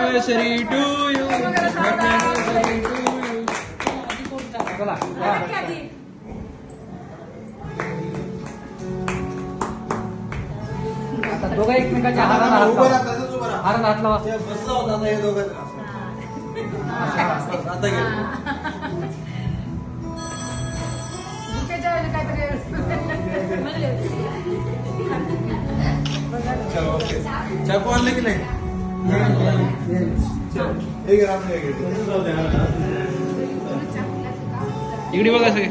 anniversary to you. Happy anniversary to you. चला आता दोघं एकमेकाच्या हाराला हात लावा. बसला होता आता हे दोघं आता गेलं. चलो ओके चाकू आणले की नाही इकडे बघा सगळे.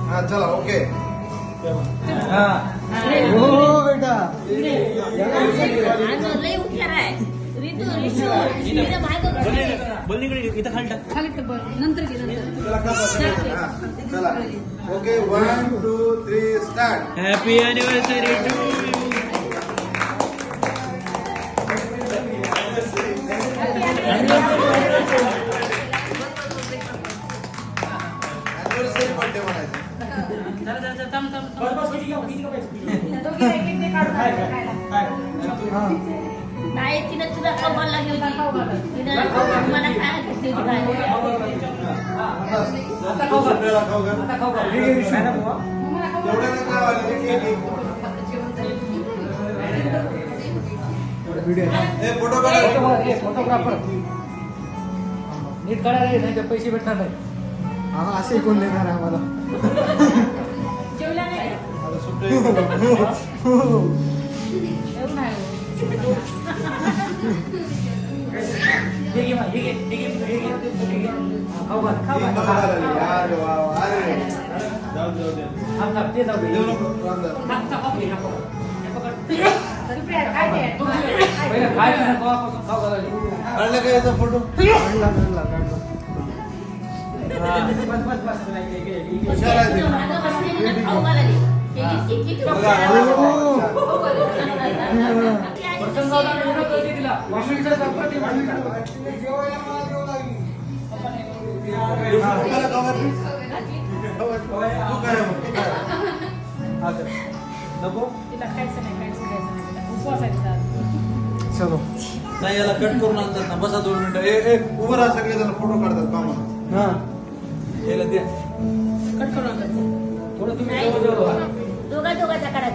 हा चला ओके चला okay 1 2 3 start. Happy anniversary to you. Anniversary birthday म्हणायचं. नाही तिला तुला खाऊ लागली होती मला काय फोटोग्राफर नीट काढा रे, नाही तर पैसे भेटणार नाही. असे कोण देणार आम्हाला? जेवला नाही काढलं काय याचा फोटो? चलो नाही याला कट करून आणतात ना. बसा 2 मिनिटं. उभं राहा सगळेजण फोटो काढतात कामाला. याला द्या दोघा दोघाच्या काढा.